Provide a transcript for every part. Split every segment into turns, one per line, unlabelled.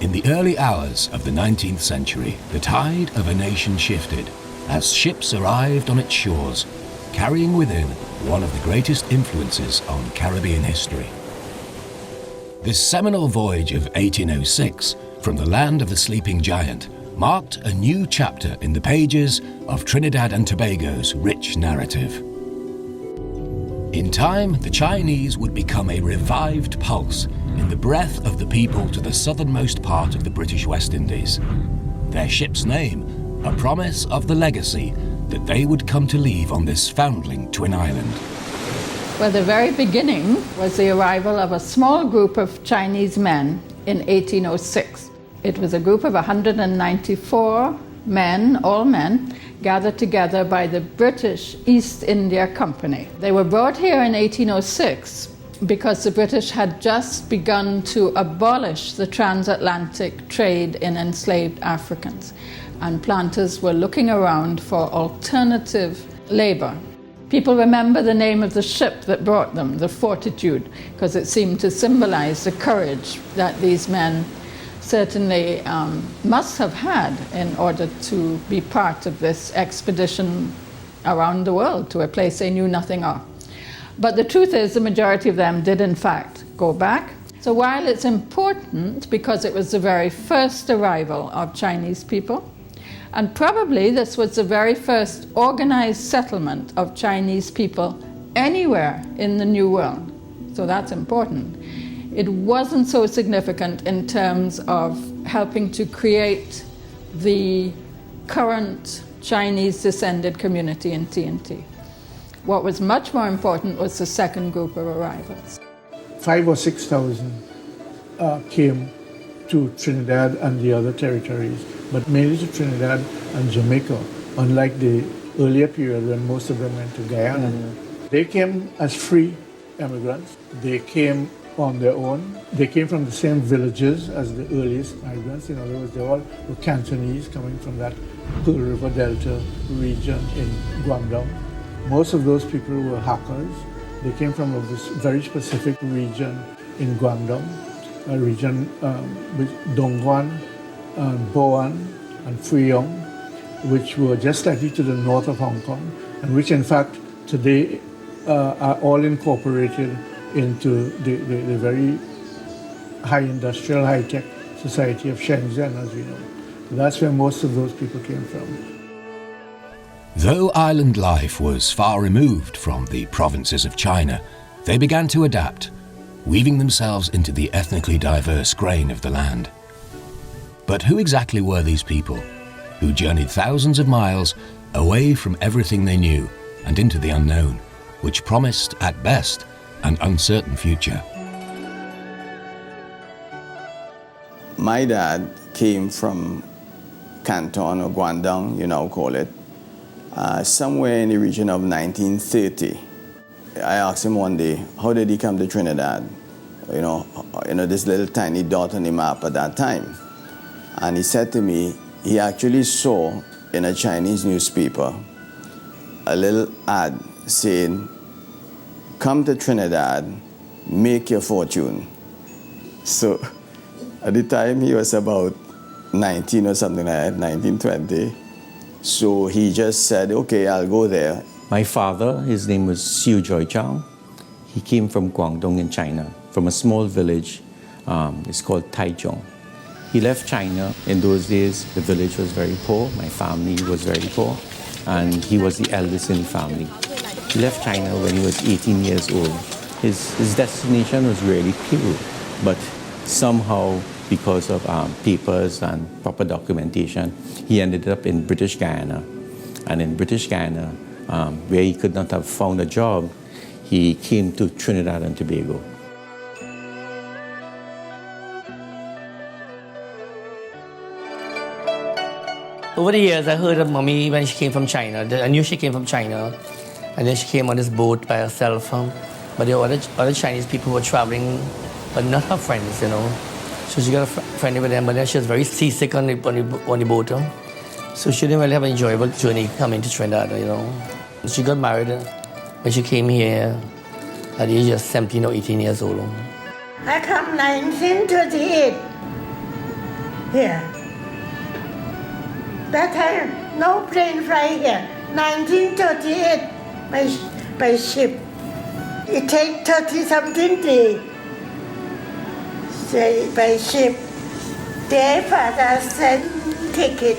In the early hours of the 19th century, the tide of a nation shifted as ships arrived on its shores, carrying within one of the greatest influences on Caribbean history. This seminal voyage of 1806 from the land of the sleeping giant marked a new chapter in the pages of Trinidad and Tobago's rich narrative. In time, the Chinese would become a revived pulse in the breath of the people to the southernmost part of the British West Indies. Their ship's name, a promise of the legacy that they would come to leave on this foundling twin island.
Well, the very beginning was the arrival of a small group of Chinese men in 1806. It was a group of 194 men, all men, gathered together by the British East India Company. They were brought here in 1806 because the British had just begun to abolish the transatlantic trade in enslaved Africans, and planters were looking around for alternative labor. People remember the name of the ship that brought them, the Fortitude, because it seemed to symbolize the courage that these men certainly must have had in order to be part of this expedition around the world to a place they knew nothing of. But the truth is, the majority of them did in fact go back. So while it's important because it was the very first arrival of Chinese people, and probably this was the very first organized settlement of Chinese people anywhere in the New World, so that's important. It wasn't so significant in terms of helping to create the current Chinese descended community in TNT. What was much more important was the second group of arrivals.
5,000 or 6,000 came to Trinidad and the other territories, but mainly to Trinidad and Jamaica, unlike the earlier period when most of them went to Guyana. They came as free immigrants. They came on their own. They came from the same villages as the earliest migrants. In other words, they all were Cantonese coming from that Pearl River Delta region in Guangdong. Most of those people were hackers. They came from a very specific region in Guangdong, a region with Dongguan, Boan, and Freyong, which were just slightly to the north of Hong Kong, and which in fact today are all incorporated into the very high industrial, high-tech society of Shenzhen, as we know. So that's where most of those people came from.
Though island life was far removed from the provinces of China, they began to adapt, weaving themselves into the ethnically diverse grain of the land. But who exactly were these people, who journeyed thousands of miles away from everything they knew and into the unknown, which promised, at best, an uncertain future?
My dad came from Canton or Guangdong, you now call it, somewhere in the region of 1930. I asked him one day, how did he come to Trinidad? You know, this little tiny dot on the map at that time. And he said to me, he actually saw in a Chinese newspaper a little ad saying, come to Trinidad, make your fortune. So at the time he was about 19 or something like that, 19, 20. So he just said, okay, I'll go there.
My father, his name was Siu Joy Chang. He came from Guangdong in China, from a small village, it's called Taichung. He left China. In those days, the village was very poor, my family was very poor, and he was the eldest in the family. He left China when he was 18 years old. His destination was really Peru, but somehow, because of papers and proper documentation, he ended up in British Guyana. And in British Guyana, where he could not have found a job, he came to Trinidad and Tobago.
Over the years, I heard of Mommy when she came from China. I knew she came from China, and then she came on this boat by herself. But there were other Chinese people who were traveling, but not her friends, you know. So she got friendly with them, but then she was very seasick on the boat. So she didn't really have an enjoyable journey coming to Trinidad, you know. She got married when she came here at the age of 17 or 18 years old.
I come 1938. here. That time, no plane fly here. 1938, by ship. It takes 30-something days by ship. Their father sent ticket.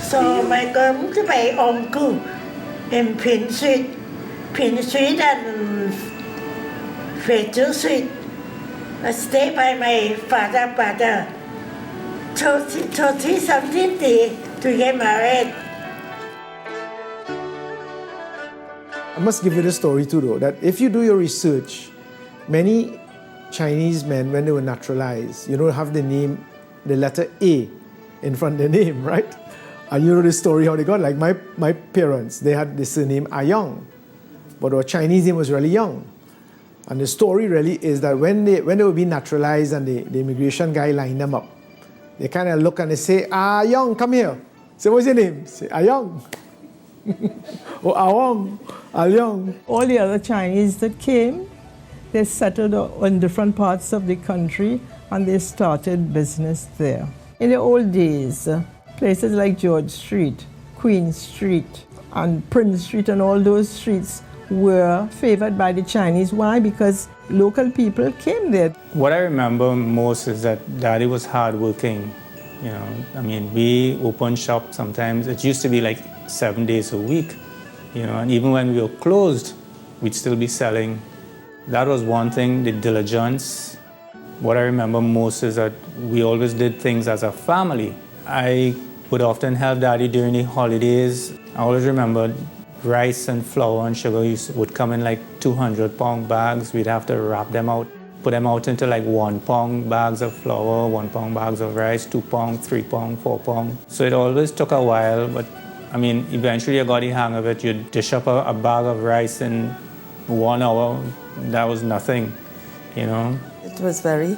So my going to my uncle in Pin Street and Fortitude. I stay by my father brother. 30-something days to get married.
I must give you the story too, though, that if you do your research, many Chinese men, when they were naturalized, have the name, the letter A in front of their name, right? And you know the story how they got, like my parents, they had the surname Ayong, but our Chinese name was really Young. And the story really is that when they were being naturalized and the immigration guy lined them up, they kind of look and they say, Ayong, come here. Say, what's your name? Say, Ayong. Or Awong, Alyong.
All the other Chinese that came, they settled in different parts of the country and they started business there. In the old days, places like George Street, Queen Street, and Prince Street and all those streets were favored by the Chinese. Why? Because local people came there.
What I remember most is that Daddy was hardworking. We opened shop sometimes. It used to be like 7 days a week, and even when we were closed, we'd still be selling. That was one thing, the diligence. What I remember most is that we always did things as a family. I would often help Daddy during the holidays. I always remember rice and flour and sugar would come in like 200-pound bags. We'd have to wrap them out, put them out into like 1-pound bags of flour, 1-pound bags of rice, 2-pound, 3-pound, 4-pound. So it always took a while, but eventually I got the hang of it. You'd dish up a bag of rice in 1 hour. That was nothing,
It was very,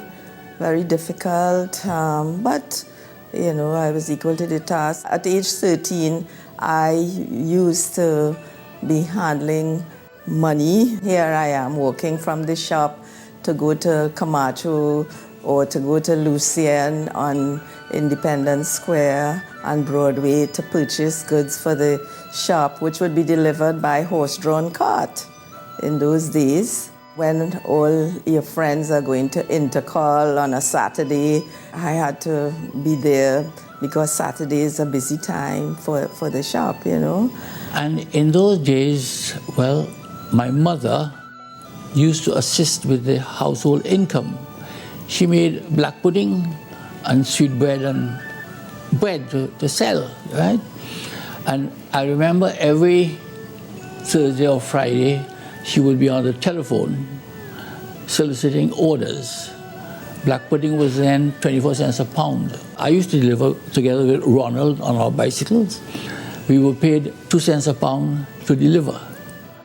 very difficult, but, I was equal to the task. At age 13, I used to be handling money. Here I am working from the shop to go to Camacho or to go to Lucien on Independence Square and Broadway to purchase goods for the shop, which would be delivered by horse-drawn cart. In those days, when all your friends are going to intercall on a Saturday, I had to be there because Saturday is a busy time for the shop,
And in those days, my mother used to assist with the household income. She made black pudding and sweet bread and bread to sell, right? And I remember every Thursday or Friday, she would be on the telephone soliciting orders. Black pudding was then 24 cents a pound. I used to deliver together with Ronald on our bicycles. We were paid 2 cents a pound to deliver.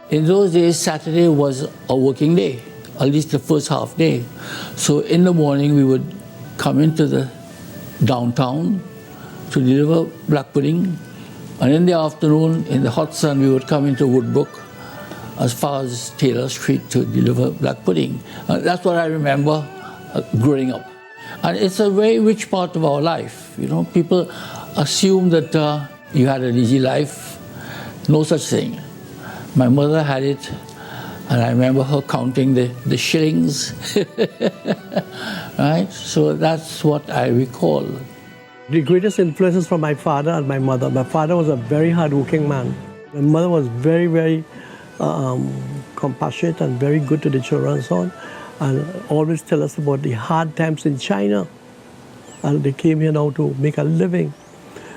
In those days, Saturday was a working day, at least the first half day. So in the morning, we would come into the downtown to deliver black pudding. And in the afternoon, in the hot sun, we would come into Woodbrook as far as Taylor Street to deliver black pudding. That's what I remember growing up. And it's a very rich part of our life. People assume that you had an easy life. No such thing. My mother had it, and I remember her counting the shillings. Right? So that's what I recall.
The greatest influences from my father and my mother. My father was a very hardworking man. My mother was very, very compassionate and very good to the children and so on, and always tell us about the hard times in China. And they came here now to make a living.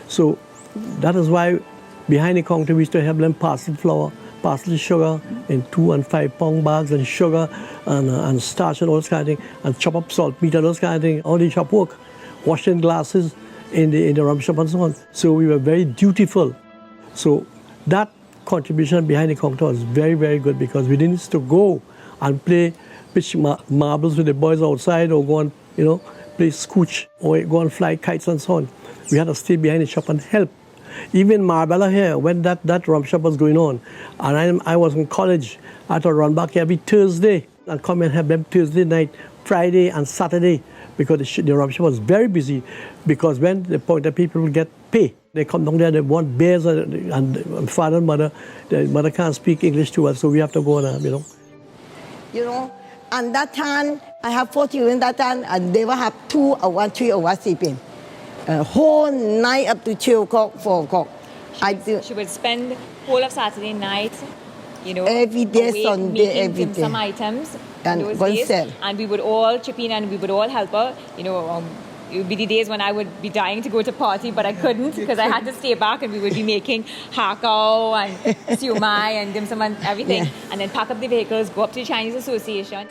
So that is why behind the counter we used to help them parcel flour, parcel sugar in 2 and 5 pound bags, and sugar and starch and all those kind of things, and chop up salt meat and those kind of things. All the shop work, washing glasses in the rum shop and so on. So we were very dutiful. So that contribution behind the counter was very, very good, because we didn't used to go and play pitch marbles with the boys outside, or go and play scooch, or go and fly kites and so on. We had to stay behind the shop and help. Even Marbella here, when that rum shop was going on, and I was in college, I had to run back every Thursday and come and help them Thursday night, Friday and Saturday, because the rubber shop was very busy, because when the point that people get pay, they come down there, they want bears, and father and mother, the mother can't speak English too well, so we have to go on,
You know, and that time, I have 4 children that time, and they will have 2 or 3 hours sleeping. Whole night up to 2 o'clock, 4 o'clock.
She would spend whole of Saturday night,
every day,
awake,
Sunday,
making
every day.
some items
And
in those
go and
days,
sell.
and we would all chip in and we would all help her. It would be the days when I would be dying to go to party, but I couldn't because I had to stay back, and we would be making hakao and siu mai and dim sum and everything, and then pack up the vehicles, go up to the Chinese Association.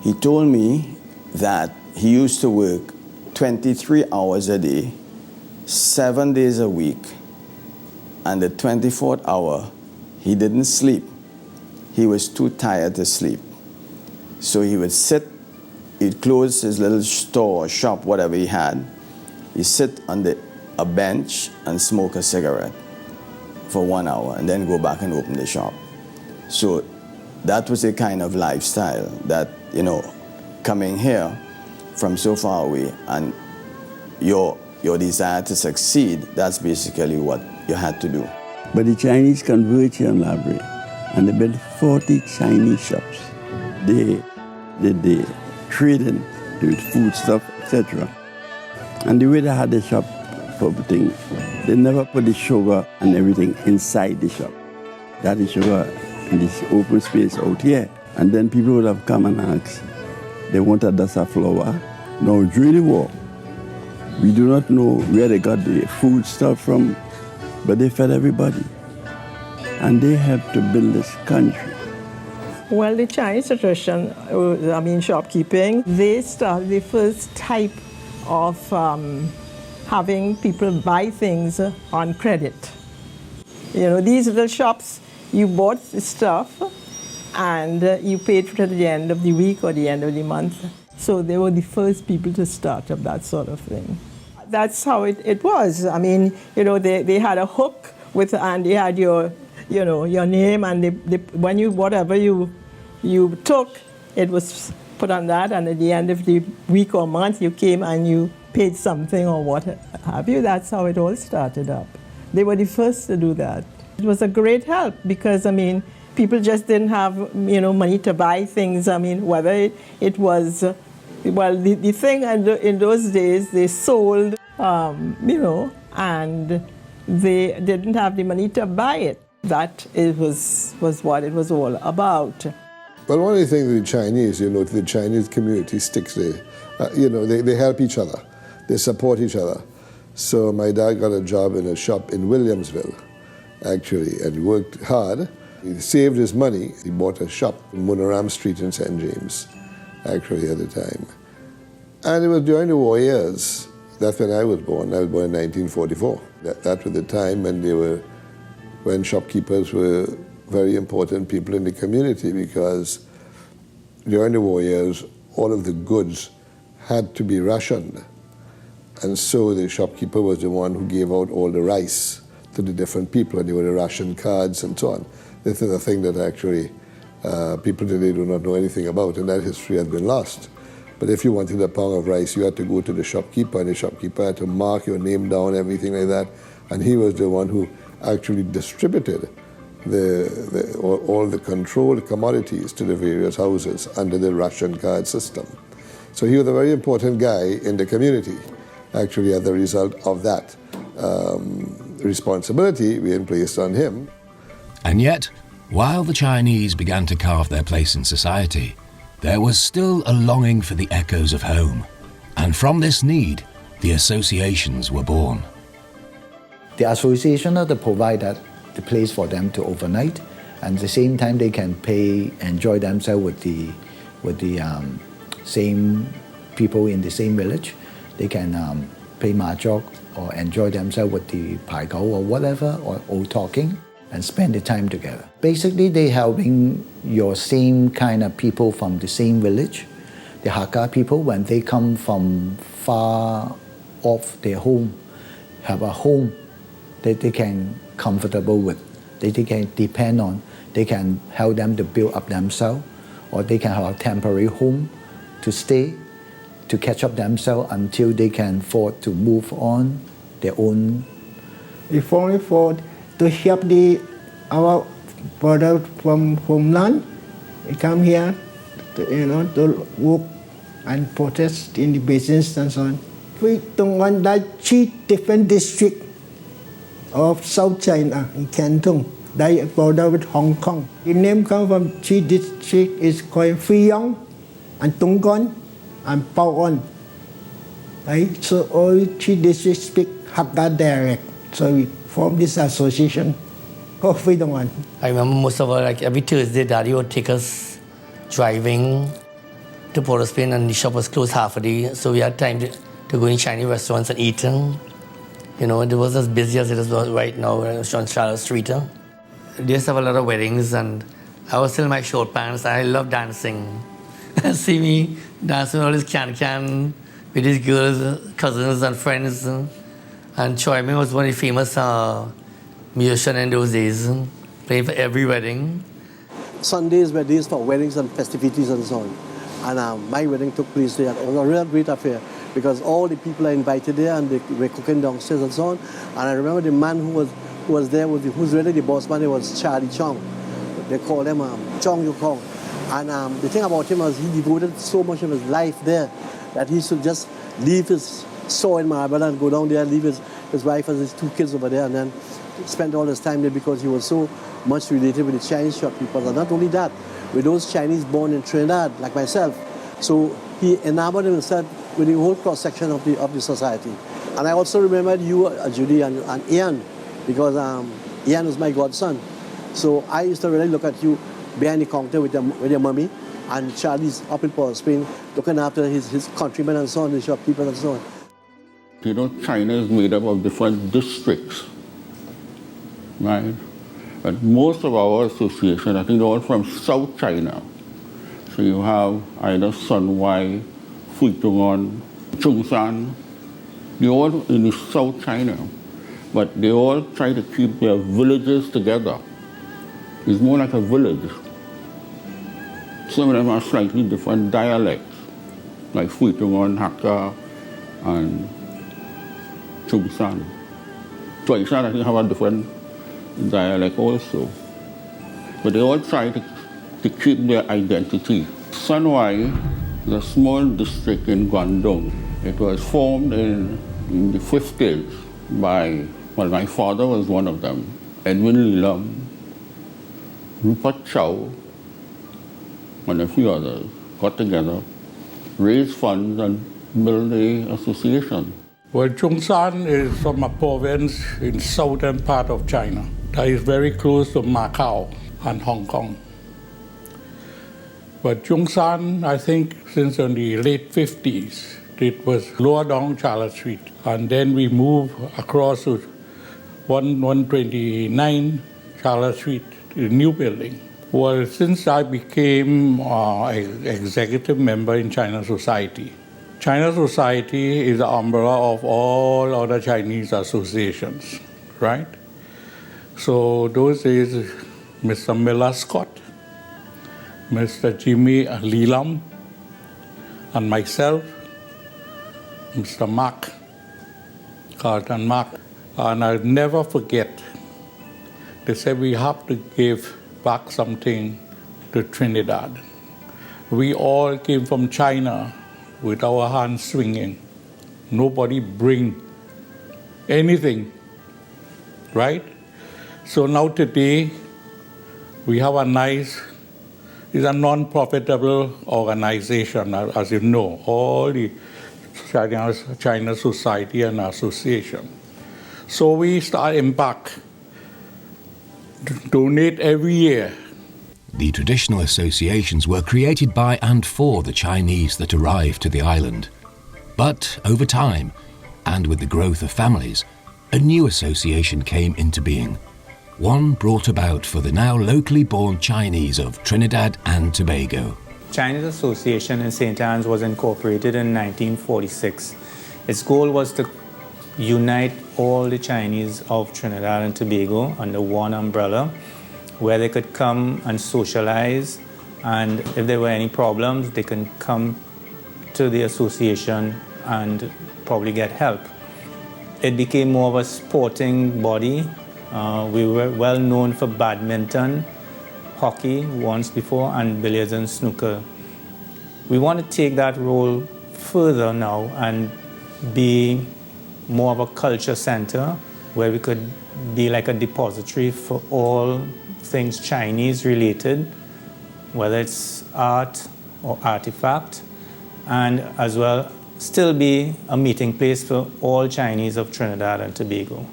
He told me that he used to work 23 hours a day, 7 days a week, and the 24th hour, he didn't sleep. He was too tired to sleep. So he would sit, he'd close his little store or shop, whatever he had. He'd sit on a bench and smoke a cigarette for 1 hour and then go back and open the shop. So that was a kind of lifestyle that, coming here from so far away and your desire to succeed, that's basically what you had to do.
But the Chinese converged here in Labrie, and they built 40 Chinese shops. They did the trading, with food stuff, etc. And the way they had the shop for everything, they never put the sugar and everything inside the shop. They had the sugar in this open space out here. And then people would have come and asked, they wanted dasa flour. Now, during the war, we do not know where they got the food stuff from, but they fed everybody. And they helped to build this country.
Well, the Chinese tradition, shopkeeping, they started the first type of having people buy things on credit. These little shops, you bought the stuff and you paid for it at the end of the week or the end of the month. So they were the first people to start up that sort of thing. That's how it was. They had a hook and they had your name, and when whatever you took, it was put on that, and at the end of the week or month, you came and you paid something or what have you. That's how it all started up. They were the first to do that. It was a great help because, people just didn't have, money to buy things. Whether it was, the thing in those days, they sold, and they didn't have the money to buy it. That was what it was all about.
Well, one of the things with the Chinese, the Chinese community sticks there. They help each other. They support each other. So my dad got a job in a shop in Williamsville, actually, and worked hard. He saved his money. He bought a shop in Munaram Street in St. James, actually, at the time. And it was during the war years. That's when I was born. I was born in 1944. That was the time when shopkeepers were very important people in the community, because during the war years, all of the goods had to be rationed. And so the shopkeeper was the one who gave out all the rice to the different people, and there were the ration cards and so on. This is a thing that actually people today do not know anything about, and that history has been lost. But if you wanted a pound of rice, you had to go to the shopkeeper, and the shopkeeper had to mark your name down, everything like that. And he was the one who actually distributed all the controlled commodities to the various houses under the ration card system. So he was a very important guy in the community, actually, as a result of that responsibility being placed on him.
And yet, while the Chinese began to carve their place in society, there was still a longing for the echoes of home. And from this need, the associations were born.
The association are to provide the place for them to overnight, and at the same time they can enjoy themselves with the same people in the same village. They can play mahjong or enjoy themselves with the pai gao or whatever, or talking, and spend the time together. Basically, they helping your same kind of people from the same village. The Hakka people, when they come from far off their home, have a home that they can comfortable with, they can depend on, they can help them to build up themselves, or they can have a temporary home to stay, to catch up themselves until they can afford to move on their own.
We formed for to help our brother from homeland. They come here to work and protest in the basins and so on. We don't want that 3 different districts of South China in Canton. They border with Hong Kong. The name comes from 3 districts. It's called Friyong and Tunggon and Paon. Right? So all 3 districts speak Hakka dialect. So we formed this association called Freedom One.
I remember most of our, like every Thursday, Daddy would take us driving to Port of Spain, and the shop was closed half a day, so we had time to go in Chinese restaurants and eat. It was as busy as it is right now on Charlotte Street. They used to have a lot of weddings, and I was still in my short pants. I love dancing. See me dancing all this can with these girls, cousins and friends. And Choi Ming was one of the famous musicians in those days, playing for every wedding.
Sundays were days for weddings and festivities and so on. And my wedding took place there. It was a real great affair because all the people are invited there and they were cooking downstairs and so on. And I remember the man who was there, who's really the boss man, it was Charlie Chong. They called him Chong Yu Kong. And the thing about him was he devoted so much of his life there that he should just leave his store in Marble and go down there and leave his wife and his 2 kids over there and then spend all his time there because he was so much related with the Chinese shopkeepers. And not only that, with those Chinese born in Trinidad, like myself. So he enamored himself with the whole cross-section of the society. And I also remembered you, Judy, and Ian, because Ian was my godson. So I used to really look at you behind the counter with your mummy, and Charlie's up in Port of Spain looking after his countrymen and so on, the shopkeepers and so on.
China is made up of different districts, right? But most of our association, I think they're all from South China. So you have either Sun Wai, Fuitongon, Chungshan. They're all in the South China. But they all try to keep their villages together. It's more like a village. Some of them are slightly different dialects, like Fuitongon, Hakka, and Chungshan. Toishan, I think, have a different dialect also. But they all try to keep their identity. Sun Wai is a small district in Guangdong. It was formed in the 50s by, well, my father was one of them, Edwin Lelam, Rupert Chow, and a few others got together, raised funds, and built an association.
Well, Chungshan is from a province in southern part of China that is very close to Macau and Hong Kong. But Chungshan, I think, since in the late 50s, it was lower down Charlotte Street. And then we moved across to 129 Charlotte Street, the new building. Well, since I became an executive member in China Society, China Society is the umbrella of all other Chinese associations, right? So those days, Mr. Miller Scott, Mr. Jimmy Lelam, and myself, Mr. Mark, Carlton Mark. And I'll never forget, they said we have to give back something to Trinidad. We all came from China with our hands swinging. Nobody bring anything, right? So now today, we have a nice, it's a non-profitable organization, as you know, all the China Society and Association. So we start Impact, donate every year.
The traditional associations were created by and for the Chinese that arrived to the island. But over time, and with the growth of families, a new association came into being. One brought about for the now locally born Chinese of Trinidad and Tobago.
Chinese Association in St. Anne's was incorporated in 1946. Its goal was to unite all the Chinese of Trinidad and Tobago under one umbrella, where they could come and socialize, and if there were any problems, they can come to the association and probably get help. It became more of a sporting body. We were well known for badminton, hockey once before, and billiards and snooker. We want to take that role further now and be more of a culture center where we could be like a depository for all things Chinese related, whether it's art or artifact, and as well still be a meeting place for all Chinese of Trinidad and Tobago.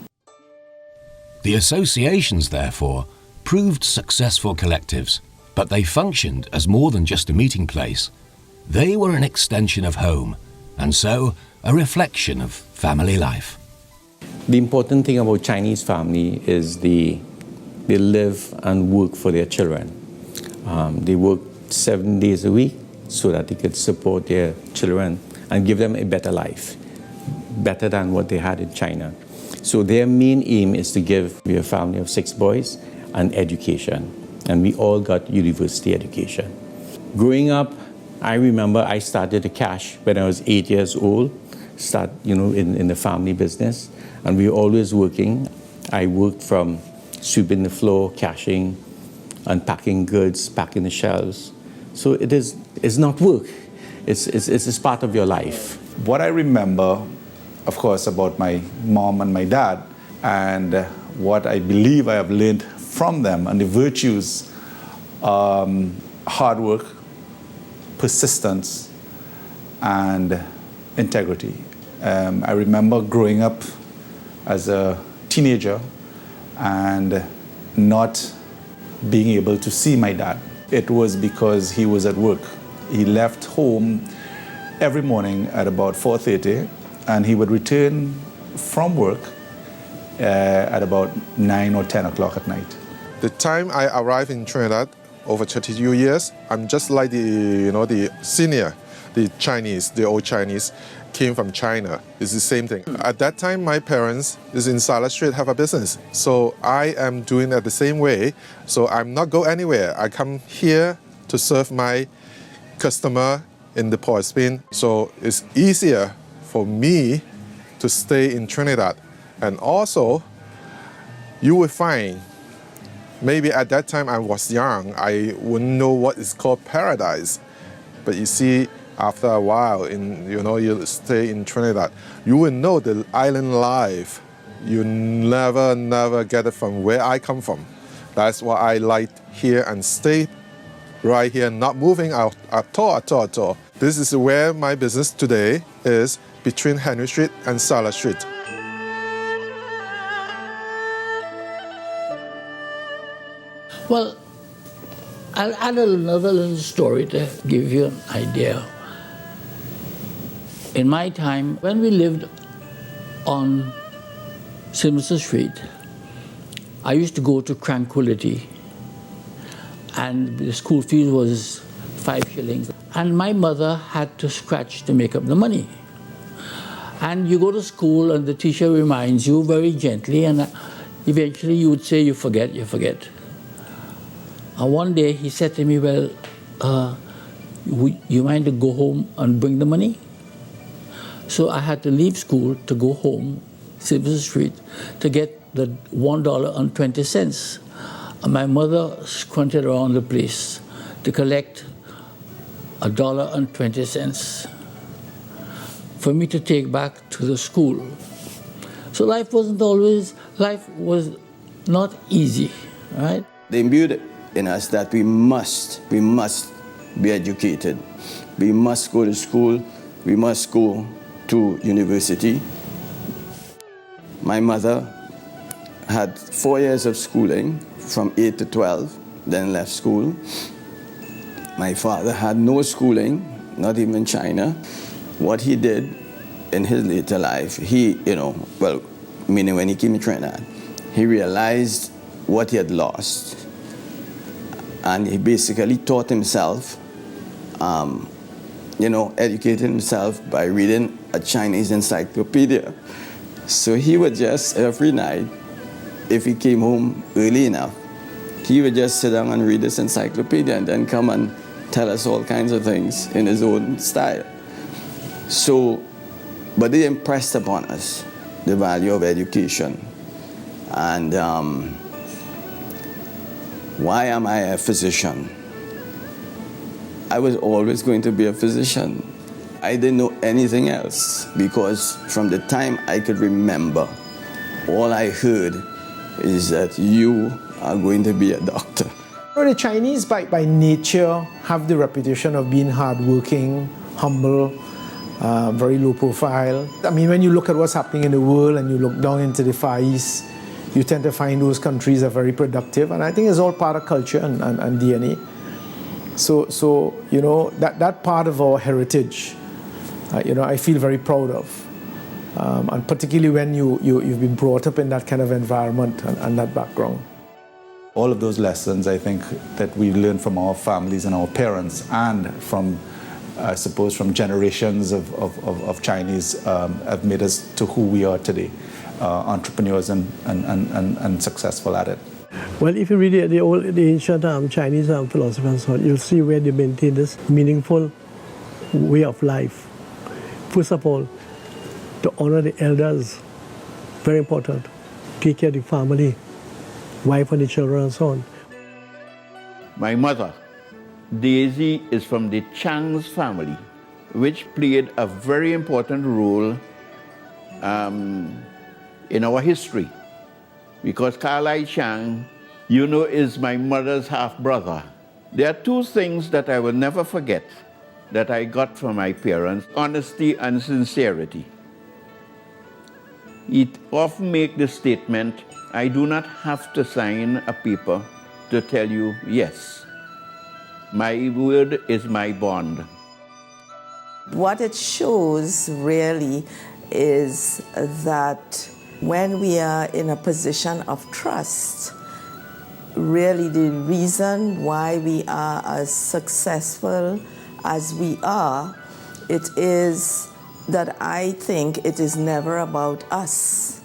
The associations, therefore, proved successful collectives, but they functioned as more than just a meeting place. They were an extension of home, and so a reflection of family life.
The important thing about Chinese family is they live and work for their children. They work 7 days a week so that they could support their children and give them a better life, better than what they had in China. So their main aim is to give me a family of 6 boys an education, and we all got university education. Growing up, I remember I started to cash when I was 8 years old, in the family business, and we were always working. I worked from sweeping the floor, cashing, unpacking goods, packing the shelves. So it's not work, it's part of your life.
What I remember, of course, about my mom and my dad, and what I believe I have learned from them, and the virtues, hard work, persistence, and integrity. I remember growing up as a teenager and not being able to see my dad. It was because he was at work. He left home every morning at about 4:30, and he would return from work at about 9 or 10 o'clock at night.
The time I arrived in Trinidad, over 32 years, I'm just like the senior, the Chinese, the old Chinese, came from China. It's the same thing. At that time, my parents is in Sala Street, have a business. So I am doing it the same way. So I'm not go anywhere. I come here to serve my customer in the Port of Spain. So it's easier for me to stay in Trinidad. And also, you will find, maybe at that time I was young, I wouldn't know what is called paradise. But you see, after a while, you stay in Trinidad, you will know the island life. You never get it from where I come from. That's why I like here and stay right here, not moving out at all. This is where my business today is, between Henry Street and Sala Street.
Well, I'll add another little story to give you an idea. In my time, when we lived on Sylvester Street, I used to go to Tranquility, and the school fees was 5 shillings. And my mother had to scratch to make up the money. And you go to school and the teacher reminds you very gently, and eventually you would say, you forget. And one day he said to me, well, you mind to go home and bring the money? So I had to leave school to go home, Sylvester Street, to get the $1.20. And my mother squinted around the place to collect $1.20 for me to take back to the school. So life was not easy, right?
They imbued in us that we must be educated. We must go to school. We must go to university. My mother had 4 years of schooling, from 8 to 12, then left school. My father had no schooling, not even in China. What he did in his later life, meaning when he came to Trinidad, he realized what he had lost. And he basically taught himself, educated himself by reading a Chinese encyclopedia. So he would just, every night, if he came home early enough, he would just sit down and read this encyclopedia and then come and tell us all kinds of things in his own style. So, but they impressed upon us the value of education. And why am I a physician? I was always going to be a physician. I didn't know anything else because from the time I could remember, all I heard is that you are going to be a doctor.
The Chinese by nature have the reputation of being hardworking, humble, very low profile. I mean, when you look at what's happening in the world and you look down into the Far East, you tend to find those countries are very productive, and I think it's all part of culture and DNA. So you know, that part of our heritage, you know, I feel very proud of. And particularly when you've been brought up in that kind of environment and that background.
All of those lessons, I think, that we learn from our families and our parents, and from, I suppose, from generations of Chinese, have made us to who we are today, entrepreneurs and successful at it.
Well, if you read the ancient Chinese philosophers, you'll see where they maintain this meaningful way of life. First of all, to honor the elders, very important. Take care of the family, wife and the children and so on.
My mother, Daisy, is from the Chang's family, which played a very important role in our history. Because Carlyle Chang, you know, is my mother's half-brother. There are two things that I will never forget that I got from my parents: honesty and sincerity. He often make the statement, I do not have to sign a paper to tell you yes. My word is my bond.
What it shows really is that when we are in a position of trust, really the reason why we are as successful as we are, it is that I think it is never about us.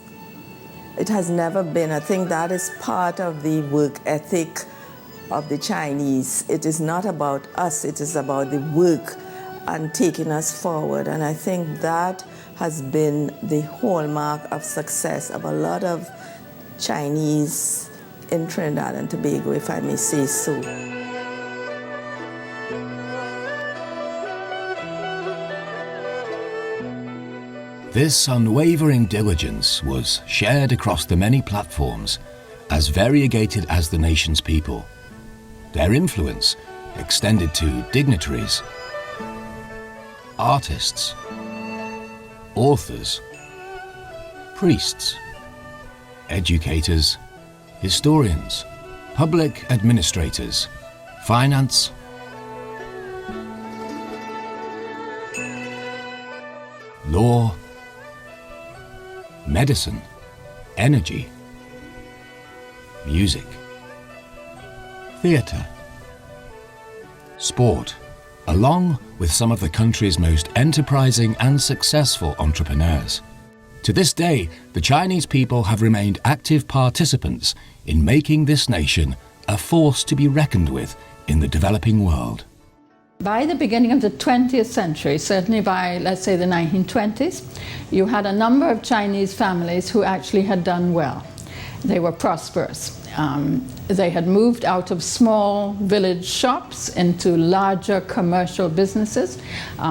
It has never been. I think that is part of the work ethic of the Chinese. It is not about us, it is about the work and taking us forward. And I think that has been the hallmark of success of a lot of Chinese in Trinidad and Tobago, if I may say so.
This unwavering diligence was shared across the many platforms, as variegated as the nation's people. Their influence extended to dignitaries, artists, authors, priests, educators, historians, public administrators, finance, law, medicine, energy, music, theatre, sport, along with some of the country's most enterprising and successful entrepreneurs. To this day, the Chinese people have remained active participants in making this nation a force to be reckoned with in the developing world.
By the beginning of the 20th century, certainly by, let's say, the 1920s, you had a number of Chinese families who actually had done well. They were prosperous. They had moved out of small village shops into larger commercial businesses.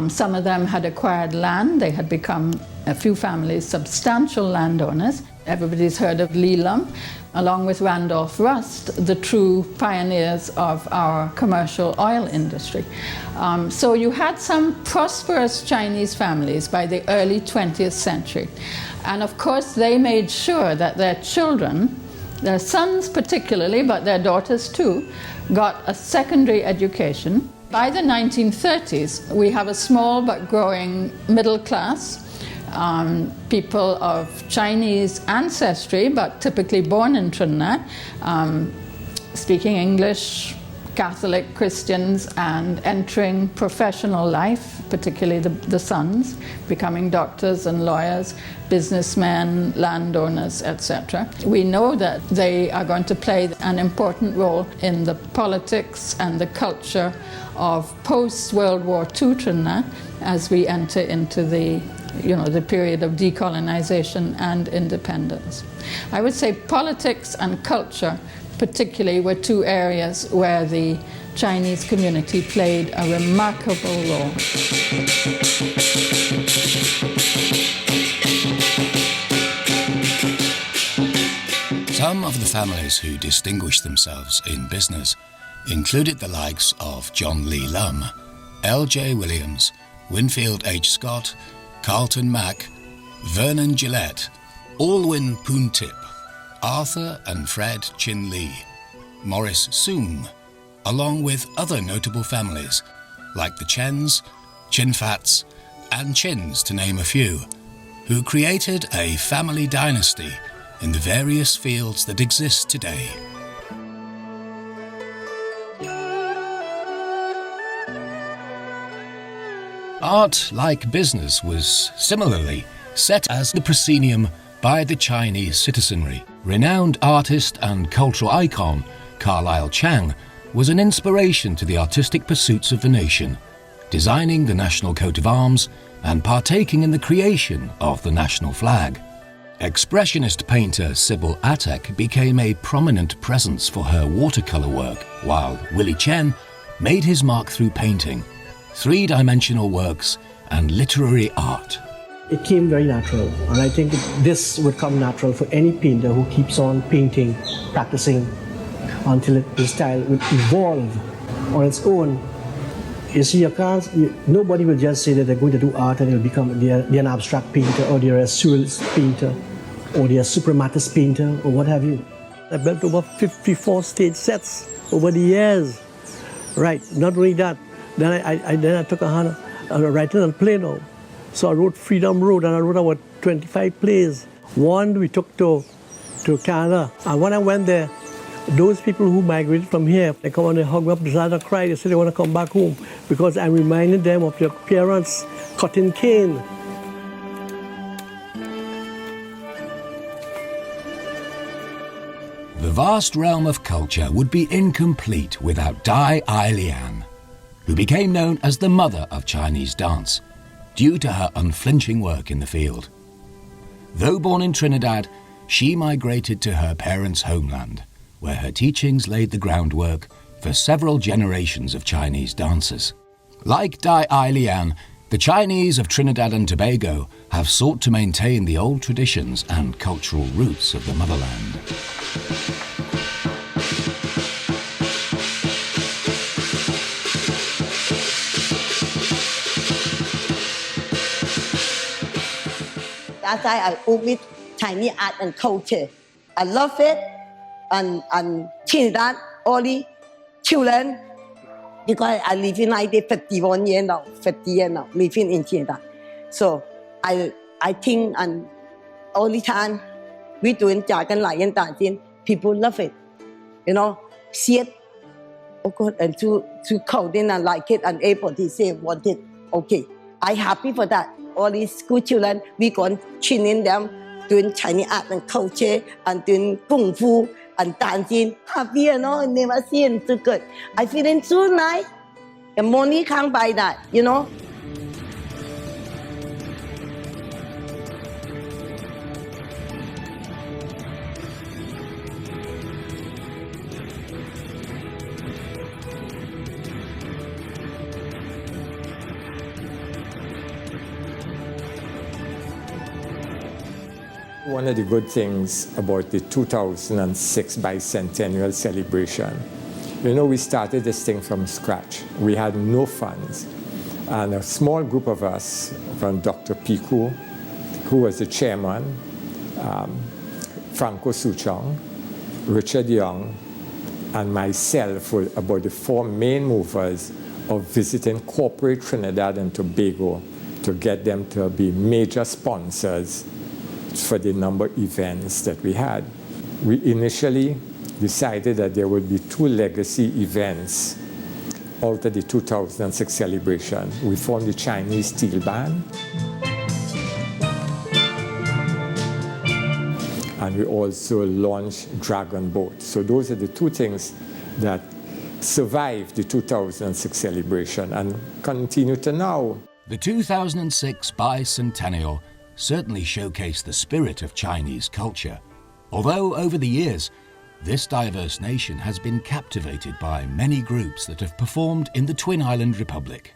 Some of them had acquired land. They had become, a few families, substantial landowners. Everybody's heard of Li Lum, along with Randolph Rust, the true pioneers of our commercial oil industry. So you had some prosperous Chinese families by the early 20th century. And of course, they made sure that their children, their sons particularly, but their daughters too, got a secondary education. By the 1930s, we have a small but growing middle class, people of Chinese ancestry, but typically born in Trinidad, speaking English, Catholic Christians and entering professional life, particularly the sons, becoming doctors and lawyers, businessmen, landowners, etc. We know that they are going to play an important role in the politics and the culture of post-World War II Trinidad as we enter into the period of decolonization and independence. I would say politics and culture particularly were two areas where the Chinese community played a remarkable role.
Some of the families who distinguished themselves in business included the likes of John Lee Lum, L.J. Williams, Winfield H. Scott, Carlton Mack, Vernon Gillette, Alwyn Poontip, Arthur and Fred Chin Lee, Morris Soong, along with other notable families like the Chens, Chin Fats, and Chins, to name a few, who created a family dynasty in the various fields that exist today. Art, like business, was similarly set as the proscenium by the Chinese citizenry. Renowned artist and cultural icon Carlyle Chang was an inspiration to the artistic pursuits of the nation, designing the national coat of arms and partaking in the creation of the national flag. Expressionist painter Sybil Attek became a prominent presence for her watercolor work, while Willie Chen made his mark through painting, three-dimensional works, and literary art.
It came very natural, and I think this would come natural for any painter who keeps on painting, practicing, until his style would evolve on its own. You see, nobody will just say that they're going to do art and they're an abstract painter, or they're a surrealist painter, or they're a suprematist painter, or what have you. I built over 54 stage sets over the years. Right, not only that, then I took a hand writing and play now. So I wrote Freedom Road, and I wrote about 25 plays. One we took to Canada, and when I went there, those people who migrated from here, they come and they hug me up beside and cry. They say they want to come back home because I reminded them of their parents cutting cane.
The vast realm of culture would be incomplete without Dai Ai Lian, who became known as the mother of Chinese dance, due to her unflinching work in the field. Though born in Trinidad, she migrated to her parents' homeland, where her teachings laid the groundwork for several generations of Chinese dancers. Like Dai Ai Lian, the Chinese of Trinidad and Tobago have sought to maintain the old traditions and cultural roots of the motherland.
That's why I work with Chinese art and culture. I love it, and Trinidad, all the children, because I live in 51 years now, 50 years now, living in Trinidad. So I think, and all the time, we doing jargon lion dancing, people love it, see it, oh God, and to coding and like it, and able to say want it, okay. I'm happy for that. All these school children, we going training them, doing Chinese art and culture, and doing kung fu and dancing. Happy, never seen so good. I feeling so nice. The money can't buy that,
One of the good things about the 2006 bicentennial celebration, we started this thing from scratch. We had no funds. And a small group of us, from Dr. Piku, who was the chairman, Franco Suchong, Richard Young, and myself were about the four main movers of visiting corporate Trinidad and Tobago to get them to be major sponsors for the number of events that we had. We initially decided that there would be 2 legacy events out of the 2006 celebration. We formed the Chinese Steel Band, and we also launched Dragon Boat. So those are the 2 things that survived the 2006 celebration and continue to now.
The 2006 bicentennial certainly showcased the spirit of Chinese culture, although over the years, this diverse nation has been captivated by many groups that have performed in the Twin Island Republic,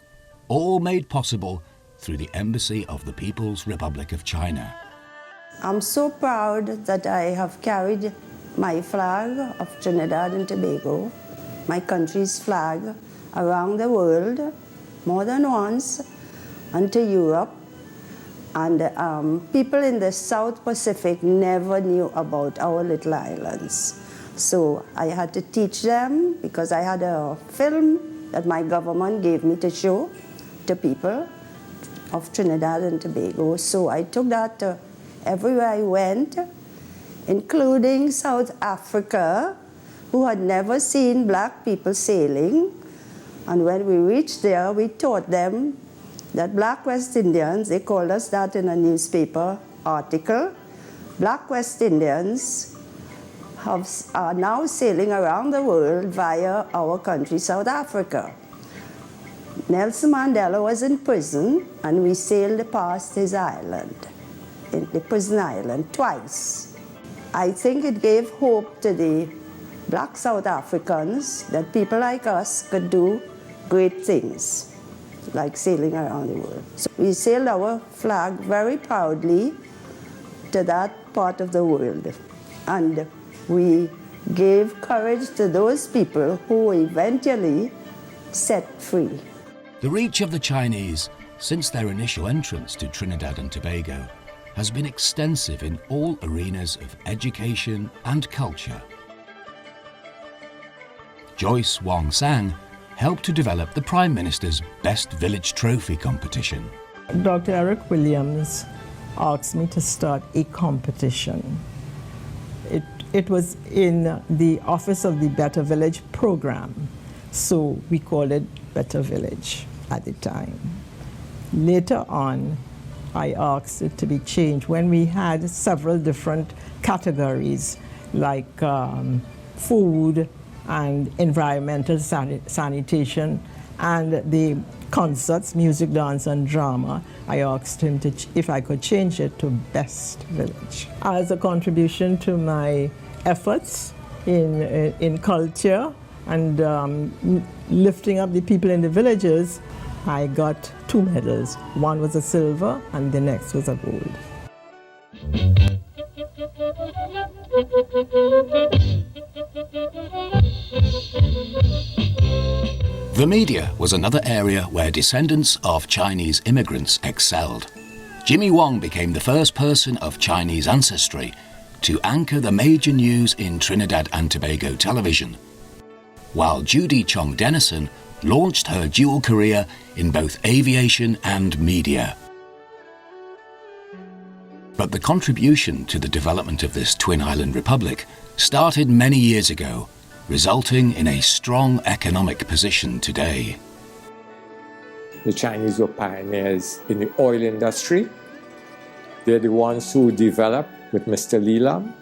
all made possible through the Embassy of the People's Republic of China.
I'm so proud that I have carried my flag of Trinidad and Tobago, my country's flag, around the world more than once, and to Europe. And people in the South Pacific never knew about our little islands. So I had to teach them because I had a film that my government gave me to show to people of Trinidad and Tobago. So I took that everywhere I went, including South Africa, who had never seen black people sailing. And when we reached there, we taught them that black West Indians, they called us that in a newspaper article, black West Indians are now sailing around the world via our country, South Africa. Nelson Mandela was in prison, and we sailed past his island, in the prison island, twice. I think it gave hope to the black South Africans that people like us could do great things, like sailing around the world. So we sailed our flag very proudly to that part of the world. And we gave courage to those people who were eventually set free.
The reach of the Chinese since their initial entrance to Trinidad and Tobago has been extensive in all arenas of education and culture. Joyce Wong Sang helped to develop the Prime Minister's Best Village Trophy competition.
Dr. Eric Williams asked me to start a competition. It was in the Office of the Better Village program, so we called it Better Village at the time. Later on, I asked it to be changed when we had several different categories like food and environmental sanitation, and the concerts, music, dance, and drama. I asked him if I could change it to Best Village. As a contribution to my efforts in culture and lifting up the people in the villages, I got 2 medals. One was a silver and the next was a gold.
The media was another area where descendants of Chinese immigrants excelled. Jimmy Wong became the first person of Chinese ancestry to anchor the major news in Trinidad and Tobago television, while Judy Chong Dennison launched her dual career in both aviation and media. But the contribution to the development of this Twin Island Republic started many years ago, resulting in a strong economic position today.
The Chinese were pioneers in the oil industry. They're the ones who developed with Mr. Lee Lam,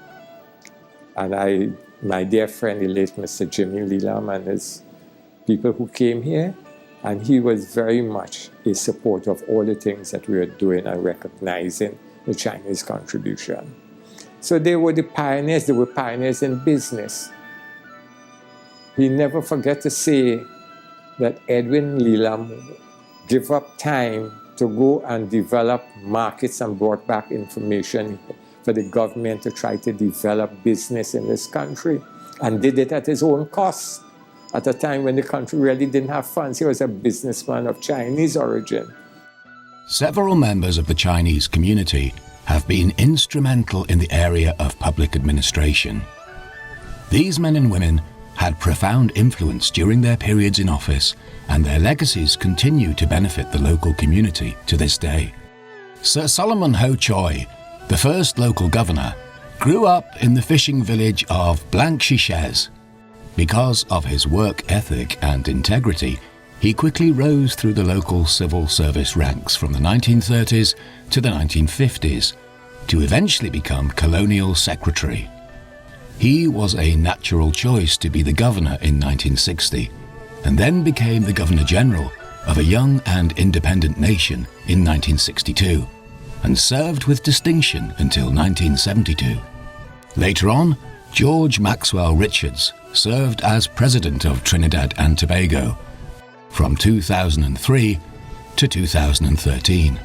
and my dear friend, the late Mr. Jimmy Lee Lam, and his people who came here, and he was very much a supporter of all the things that we were doing and recognizing the Chinese contribution. So they were the pioneers. They were pioneers in business. We never forget to say that Edwin Lee Lam gave up time to go and develop markets and brought back information for the government to try to develop business in this country, and did it at his own cost at a time when the country really didn't have funds. He was a businessman of Chinese origin.
Several members of the Chinese community have been instrumental in the area of public administration. These men and women had profound influence during their periods in office, and their legacies continue to benefit the local community to this day. Sir Solomon Ho Choi, the first local governor, grew up in the fishing village of Blanc-Chiches. Because of his work ethic and integrity, he quickly rose through the local civil service ranks from the 1930s to the 1950s, to eventually become colonial secretary. He was a natural choice to be the governor in 1960, and then became the Governor-General of a young and independent nation in 1962, and served with distinction until 1972. Later on, George Maxwell Richards served as President of Trinidad and Tobago from 2003 to 2013.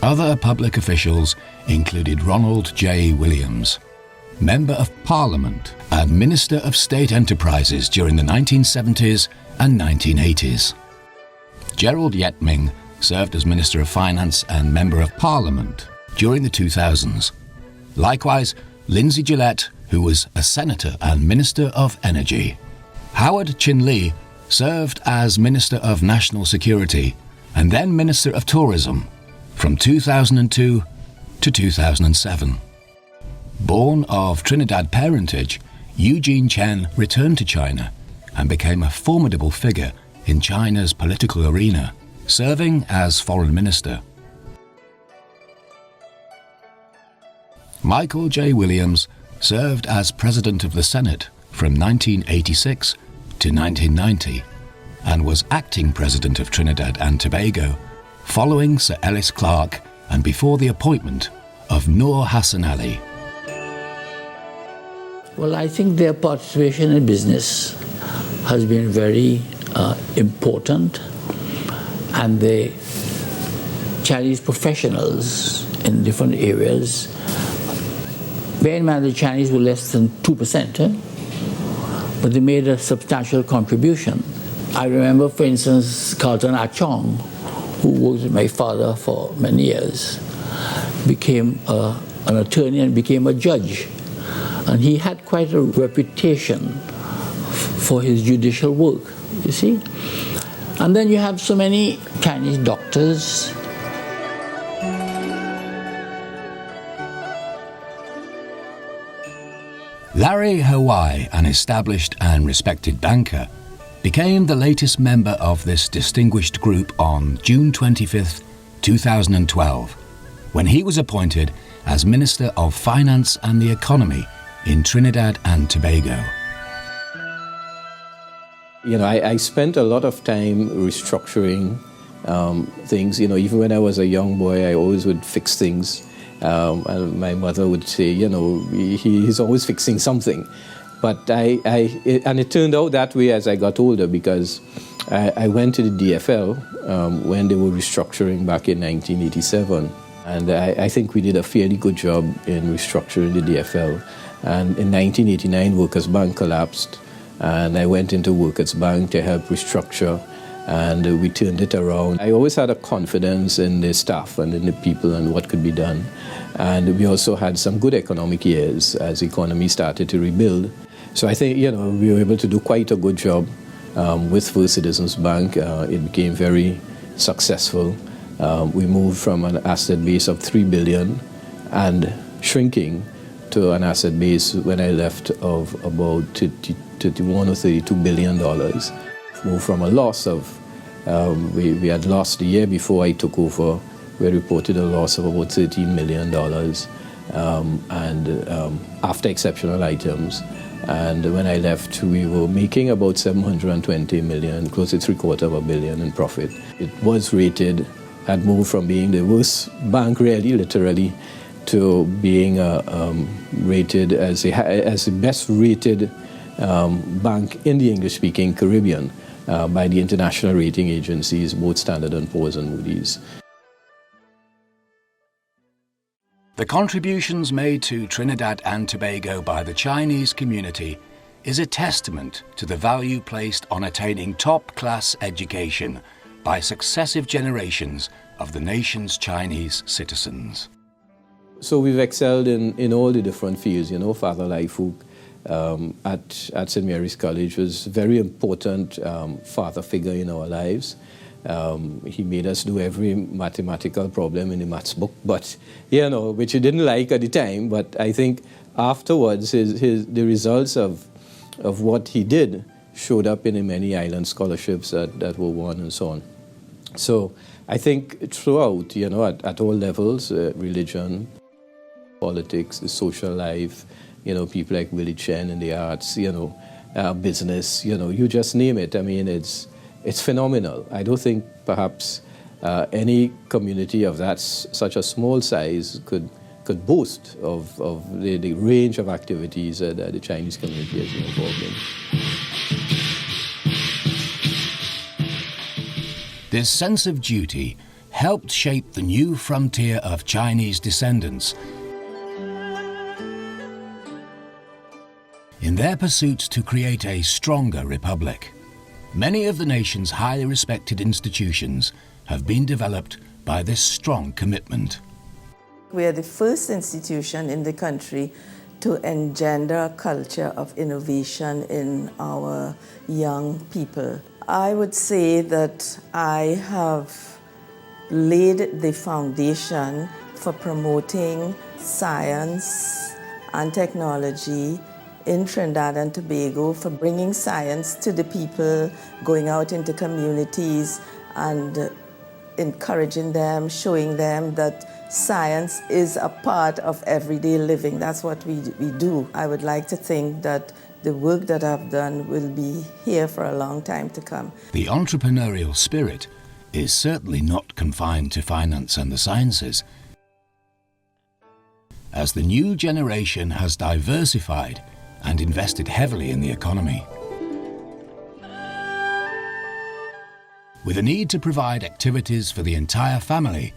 Other public officials included Ronald J. Williams, Member of Parliament and Minister of State Enterprises during the 1970s and 1980s. Gerald Yetming served as Minister of Finance and Member of Parliament during the 2000s. Likewise, Lindsay Gillette, who was a Senator and Minister of Energy. Howard Chin Lee served as Minister of National Security and then Minister of Tourism from 2002 to 2007. Born of Trinidad parentage, Eugene Chen returned to China and became a formidable figure in China's political arena, serving as Foreign Minister. Michael J. Williams served as President of the Senate from 1986 to 1990 and was acting President of Trinidad and Tobago following Sir Ellis Clarke and before the appointment of Noor Hassan Ali.
Well, I think their participation in business has been very important, and the Chinese professionals in different areas, bear in mind the Chinese were less than 2%, but they made a substantial contribution. I remember, for instance, Carlton Achong, who worked with my father for many years, became an attorney and became a judge. And he had quite a reputation for his judicial work, you see. And then you have so many Chinese doctors.
Larry Hawaii, an established and respected banker, became the latest member of this distinguished group on June 25, 2012, when he was appointed as Minister of Finance and the Economy in Trinidad and Tobago.
You know, I spent a lot of time restructuring things. You know, even when I was a young boy, I always would fix things. And my mother would say, you know, he's always fixing something. But and it turned out that way as I got older, because I went to the DFL when they were restructuring back in 1987. And I think we did a fairly good job in restructuring the DFL. And in 1989, Workers' Bank collapsed, and I went into Workers' Bank to help restructure, and we turned it around. I always had a confidence in the staff and in the people and what could be done. And we also had some good economic years as the economy started to rebuild. So I think, you know, we were able to do quite a good job with First Citizens Bank. It became very successful. We moved from an asset base of $3 billion and shrinking to an asset base when I left of about $31 or $32 billion. Moved from a loss of, we had lost the year before I took over, we reported a loss of about $13 million after exceptional items. And when I left, we were making about $720 million, close to $750 million in profit. It was rated, had moved from being the worst bank really, literally, to being rated as the best rated bank in the English-speaking Caribbean by the international rating agencies, both Standard & Poor's and Moody's.
The contributions made to Trinidad and Tobago by the Chinese community is a testament to the value placed on attaining top-class education by successive generations of the nation's Chinese citizens.
So we've excelled in all the different fields. You know, Father Lai Fook at St. Mary's College was a very important father figure in our lives. He made us do every mathematical problem in the maths book, but, you know, which he didn't like at the time, but I think
afterwards, the results of what he did showed up in the many island scholarships that were won and so on. So I think throughout, at all levels, religion, politics, the social life, people like Willie Chen in the arts, business, you just name it. I mean, it's phenomenal. I don't think perhaps any community of such a small size could boast of the range of activities that the Chinese community has been involved in.
This sense of duty helped shape the new frontier of Chinese descendants in their pursuit to create a stronger republic. Many of the nation's highly respected institutions have been developed by this strong commitment.
We are the first institution in the country to engender a culture of innovation in our young people. I would say that I have laid the foundation for promoting science and technology in Trinidad and Tobago, for bringing science to the people, going out into communities and encouraging them, showing them that science is a part of everyday living. That's what we do. I would like to think that the work that I've done will be here for a long time to come.
The entrepreneurial spirit is certainly not confined to finance and the sciences. As the new generation has diversified and invested heavily in the economy, with a need to provide activities for the entire family,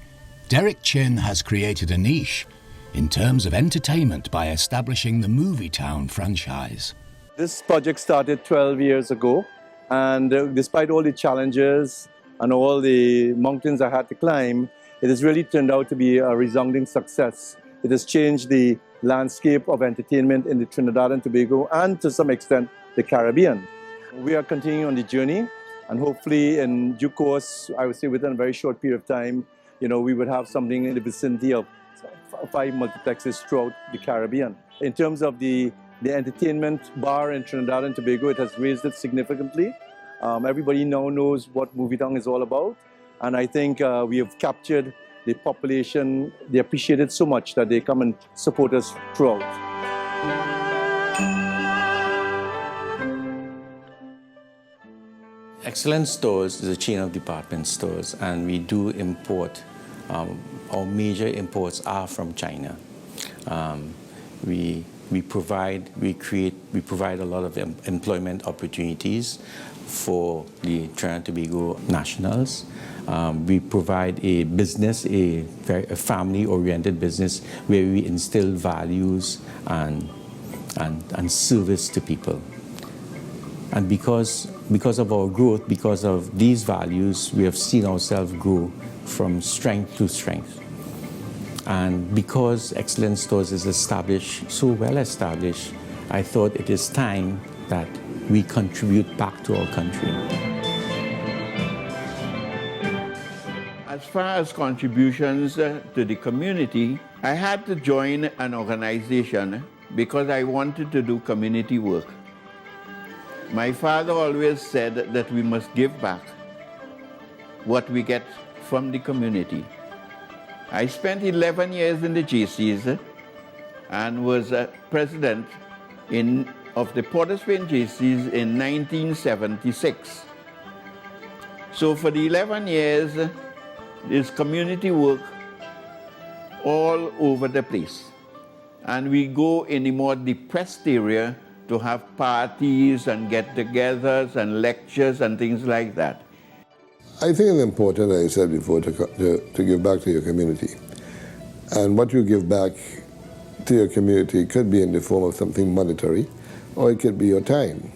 Derek Chin has created a niche in terms of entertainment by establishing the Movie Town franchise.
This project started 12 years ago, and despite all the challenges and all the mountains I had to climb, it has really turned out to be a resounding success. It has changed the landscape of entertainment in the Trinidad and Tobago and to some extent the Caribbean. We are continuing on the journey, and hopefully in due course, I would say within a very short period of time, we would have something in the vicinity of 5 multiplexes throughout the Caribbean. In terms of the entertainment bar in Trinidad and Tobago, it has raised it significantly. Everybody now knows what Movie Town is all about, and I think we have captured the population. They appreciate it so much that they come and support us throughout.
Excellence Stores is a chain of department stores, and we do import. Our major imports are from China. We provide a lot of employment opportunities for the Trinidad and Tobago nationals. We provide a business, a family-oriented business where we instill values and service to people. And because of our growth, because of these values, we have seen ourselves grow from strength to strength. And because Excellence Stores is established, so well established, I thought it is time that we contribute back to our country.
As far as contributions to the community, I had to join an organization because I wanted to do community work. My father always said that we must give back what we get from the community. I spent 11 years in the JCs and was president of the Port of Spain JCs in 1976. So for the 11 years, there's community work all over the place. And we go in the more depressed area to have parties and get-togethers and lectures and things like that.
I think it's important, as I said before, to give back to your community. And what you give back to your community could be in the form of something monetary, or it could be your time,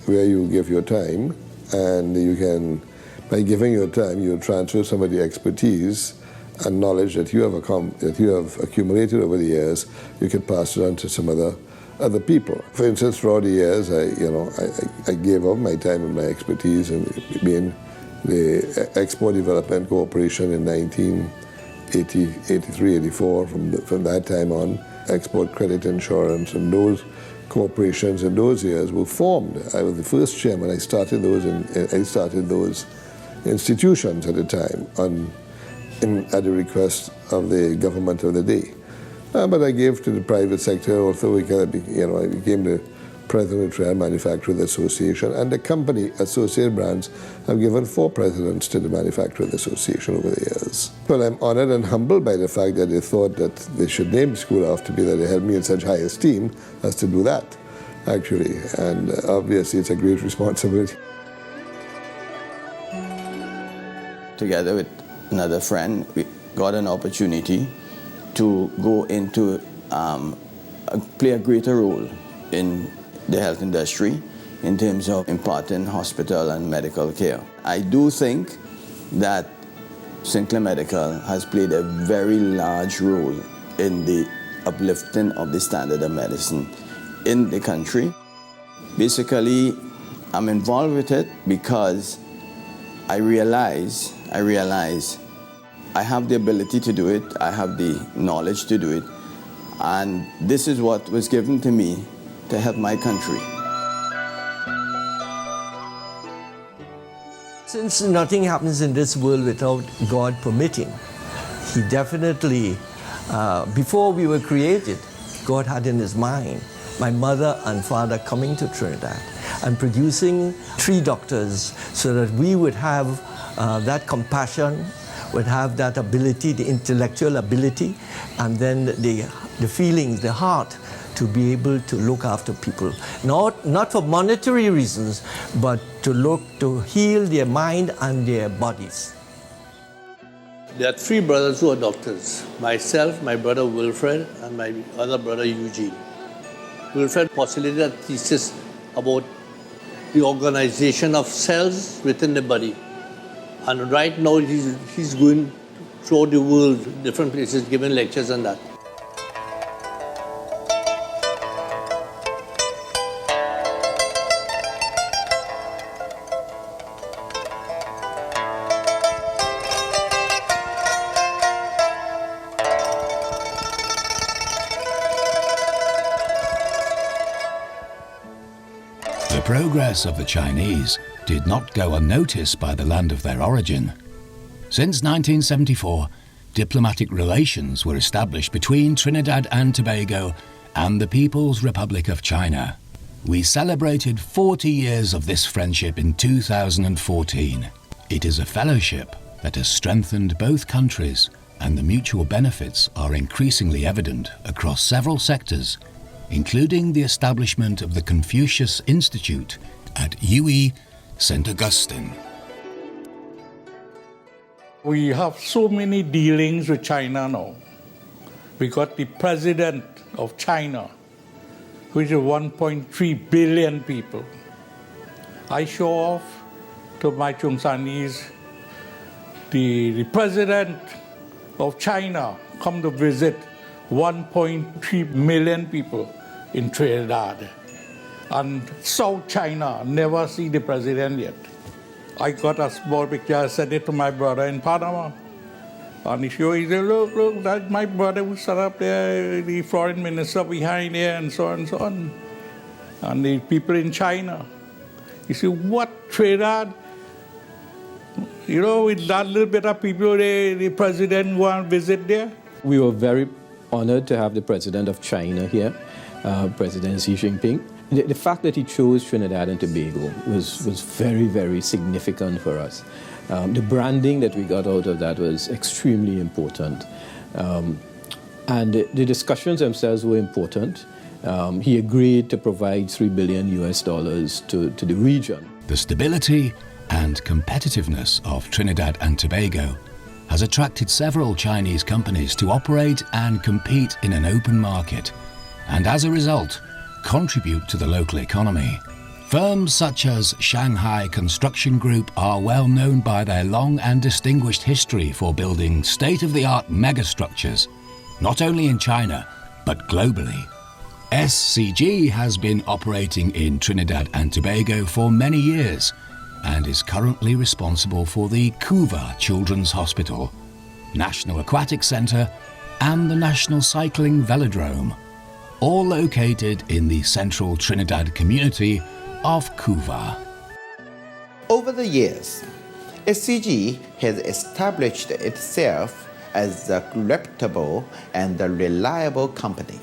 where you give your time, and you can, by giving your time, you transfer some of the expertise and knowledge that you have accumulated over the years. You can pass it on to some other people. For instance, throughout the years, I gave up my time and my expertise in being the Export Development Corporation in 83, 84, from that time on, Export Credit Insurance and those corporations in those years were formed. I was the first chairman. I started those institutions at the time at the request of the government of the day. But I gave to the private sector also. I became the president of Trinidad Manufacturers Association, and the company, Associated Brands, have given 4 presidents to the Manufacturers Association over the years. Well, I'm honored and humbled by the fact that they thought that they should name the school after me, that they held me in such high esteem as to do that, actually. And obviously it's a great responsibility.
Together with another friend, we got an opportunity to go into, play a greater role in the health industry in terms of imparting hospital and medical care. I do think that Sinclair Medical has played a very large role in the uplifting of the standard of medicine in the country. Basically, I'm involved with it because I realize I have the ability to do it, I have the knowledge to do it, and this is what was given to me to help my country.
Since nothing happens in this world without God permitting, He definitely, before we were created, God had in His mind my mother and father coming to Trinidad and producing 3 doctors so that we would have that compassion, would have that ability, the intellectual ability, and then the feelings, the heart, to be able to look after people. Not for monetary reasons, but to heal their mind and their bodies.
There are 3 brothers who are doctors. Myself, my brother Wilfred, and my other brother Eugene. Wilfred postulated a thesis about the organization of cells within the body. And right now he's going throughout the world, different places, giving lectures on that.
The progress of the Chinese did not go unnoticed by the land of their origin. Since 1974, diplomatic relations were established between Trinidad and Tobago and the People's Republic of China. We celebrated 40 years of this friendship in 2014. It is a fellowship that has strengthened both countries, and the mutual benefits are increasingly evident across several sectors, including the establishment of the Confucius Institute at UE St. Augustine.
We have so many dealings with China now. We got the president of China, which is 1.3 billion people. I show off to my Chungsanis, the president of China come to visit 1.3 million people in Trinidad. And South China never see the president yet. I got a small picture, I sent it to my brother in Panama. And he said, look, that's my brother who sat up there, the foreign minister behind there, and so on and so on. And the people in China. He said, what, Trinidad? You know, with that little bit of people, the president want to visit there?
We were very honored to have the president of China here, President Xi Jinping. The fact that he chose Trinidad and Tobago was very, very significant for us. The branding that we got out of that was extremely important. And the discussions themselves were important. He agreed to provide $3 billion to the region.
The stability and competitiveness of Trinidad and Tobago has attracted several Chinese companies to operate and compete in an open market, and as a result, contribute to the local economy. Firms such as Shanghai Construction Group are well known by their long and distinguished history for building state-of-the-art megastructures, not only in China, but globally. SCG has been operating in Trinidad and Tobago for many years and is currently responsible for the Couva Children's Hospital. National Aquatic Centre and the National Cycling Velodrome, all located in the central Trinidad community of Couva.
Over the years, SCG has established itself as a reputable and reliable company,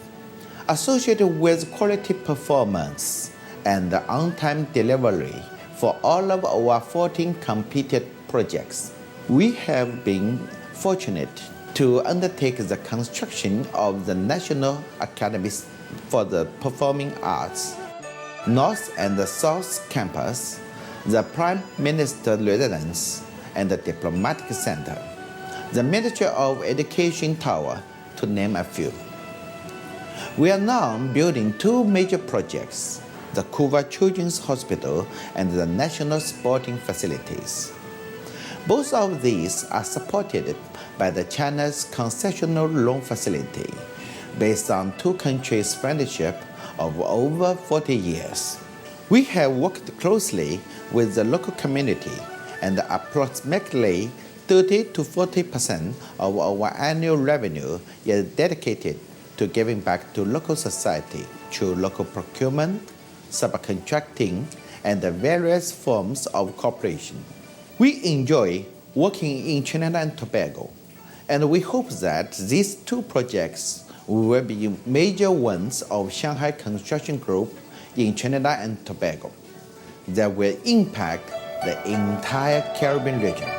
associated with quality performance and on-time delivery for all of our 14 completed projects. We have been fortunate to undertake the construction of the National Academies for the Performing Arts, North and the South Campus, the Prime Minister's Residence and the Diplomatic Center, the Ministry of Education Tower, to name a few. We are now building two major projects, the Couva Children's Hospital and the National Sporting Facilities. Both of these are supported by the China's concessional loan facility, based on two countries' friendship of over 40 years. We have worked closely with the local community, and approximately 30 to 40% of our annual revenue is dedicated to giving back to local society through local procurement, subcontracting, and the various forms of cooperation. We enjoy working in Trinidad and Tobago, and we hope that these two projects will be major ones of Shanghai Construction Group in Trinidad and Tobago that will impact the entire Caribbean region.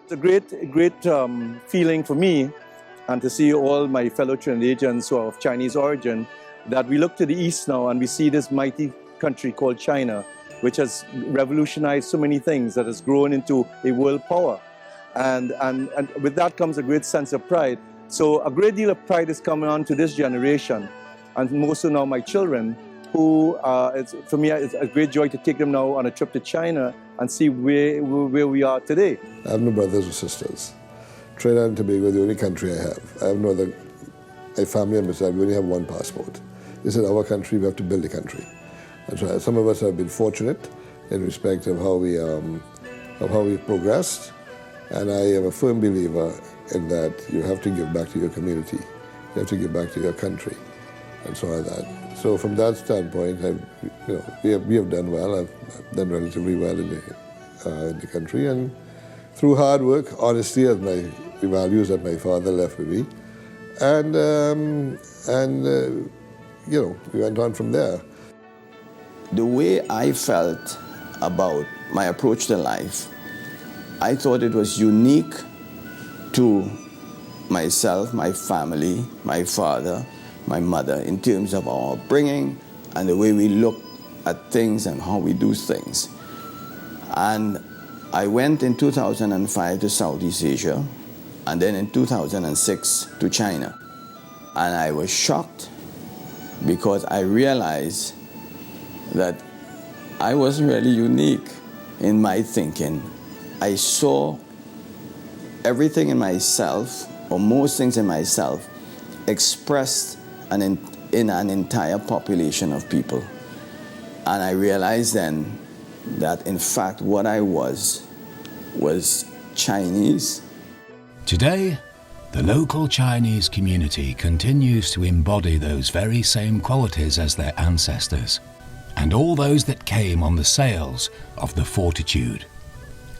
It's a great feeling for me and to see all my fellow Trinidadians who are of Chinese origin, that we look to the east now and we see this mighty country called China, which has revolutionized so many things, that has grown into a world power. And with that comes a great sense of pride. So a great deal of pride is coming on to this generation, and more so now my children, who, for me, it's a great joy to take them now on a trip to China and see where we are today.
I have no brothers or sisters. Trinidad and Tobago is the only country I have. I have no other, my family and myself, we only have one passport. This is our country, we have to build the country. And so some of us have been fortunate in respect of how we progressed. And I am a firm believer in that you have to give back to your community. You have to give back to your country, and so on that. So from that standpoint, we have done well. I've done relatively well in the country, and through hard work, honesty, as the values that my father left with me, and we went on from there.
The way I felt about my approach to life, I thought it was unique to myself, my family, my father, my mother, in terms of our upbringing and the way we look at things and how we do things. And I went in 2005 to Southeast Asia, and then in 2006 to China. And I was shocked because I realized that I wasn't really unique in my thinking. I saw everything in myself, or most things in myself, expressed in an entire population of people. And I realized then that in fact what I was Chinese.
Today, the local Chinese community continues to embody those very same qualities as their ancestors, and all those that came on the sails of the Fortitude.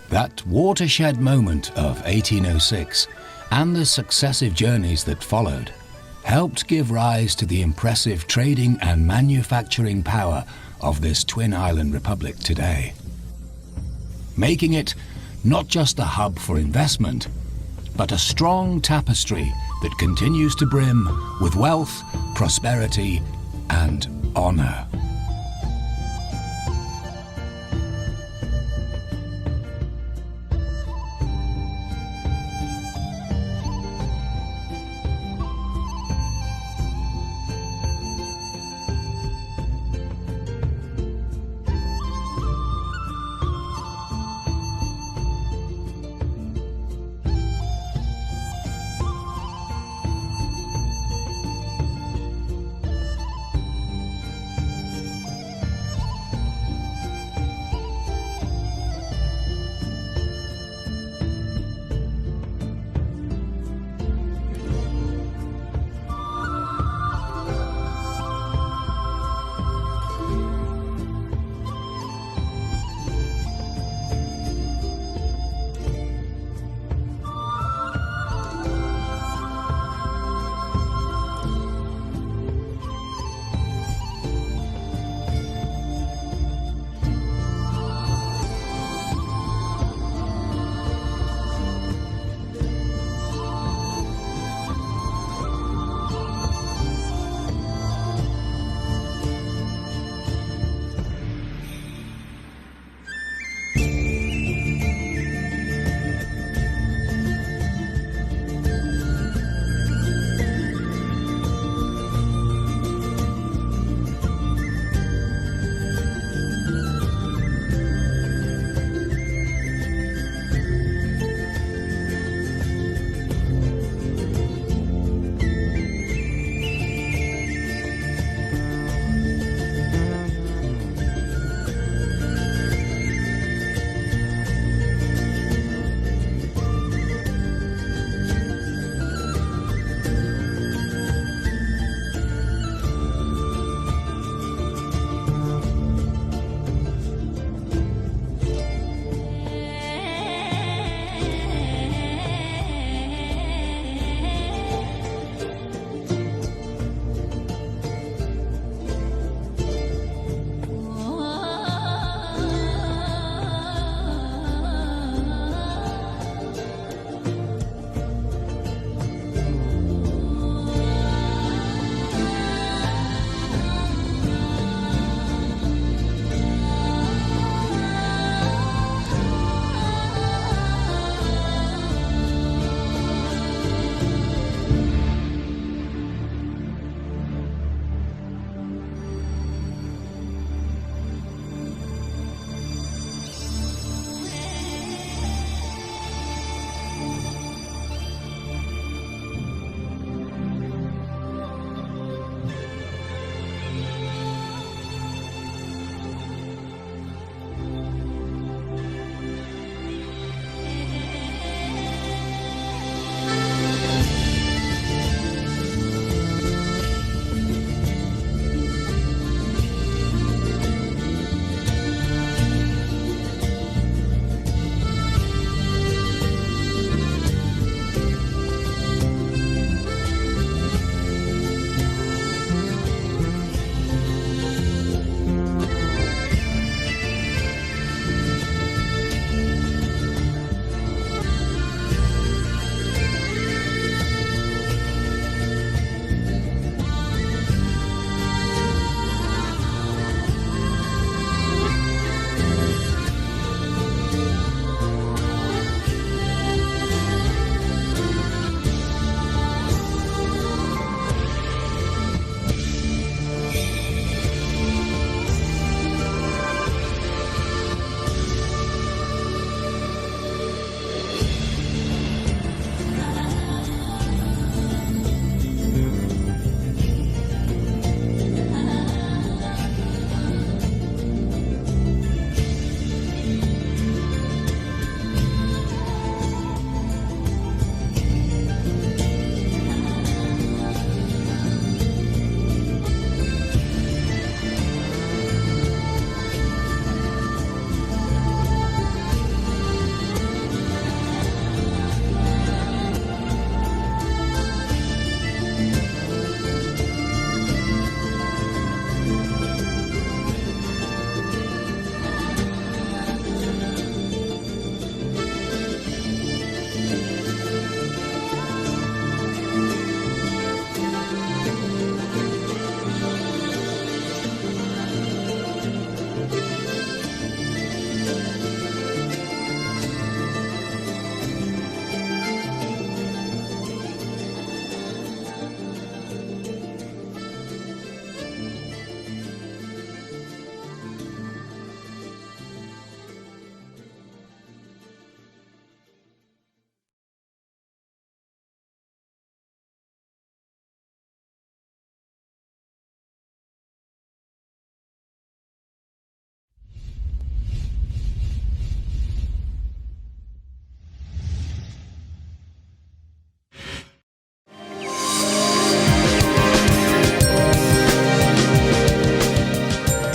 That watershed moment of 1806 and the successive journeys that followed helped give rise to the impressive trading and manufacturing power of this twin island republic today, making it not just a hub for investment, but a strong tapestry that continues to brim with wealth, prosperity, and honor.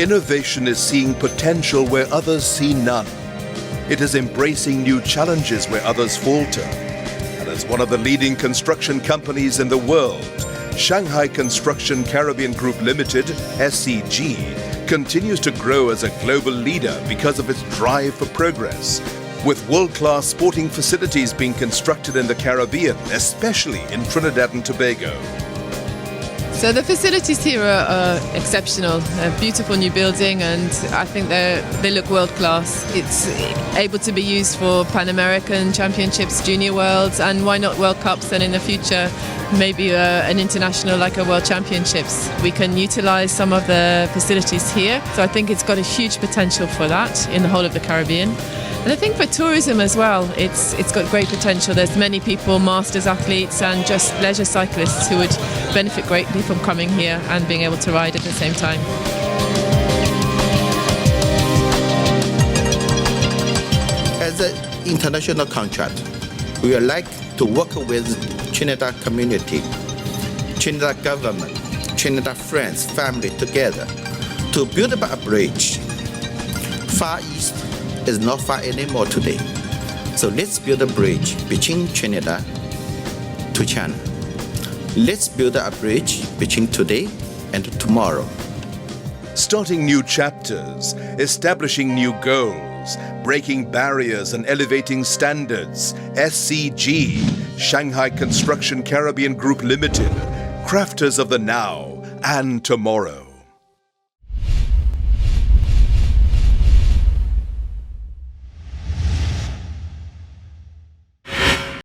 innovation is seeing potential where others see none. It is embracing new challenges where others falter. And as one of the leading construction companies in the world, Shanghai Construction Caribbean Group Limited, SCG, continues to grow as a global leader because of its drive for progress, with world-class sporting facilities being constructed in the Caribbean, especially in Trinidad and Tobago.
So the facilities here are exceptional. A beautiful new building, and I think they look world class. It's able to be used for Pan American Championships, Junior Worlds, and why not World Cups, and in the future maybe an international like a World Championships. We can utilize some of the facilities here, so I think it's got a huge potential for that in the whole of the Caribbean. And I think for tourism as well, it's got great potential. There's many people, masters athletes and just leisure cyclists who would benefit greatly from coming here and being able to ride at the same time.
As an international contract, we would like to work with Trinidad community, Trinidad government, Trinidad friends, family together to build up a bridge. Far East is not far anymore today. So let's build a bridge between Trinidad to China. Let's build a bridge between today and tomorrow.
Starting new chapters, establishing new goals, breaking barriers and elevating standards. SCG, Shanghai Construction Caribbean Group Limited, crafters of the now and tomorrow.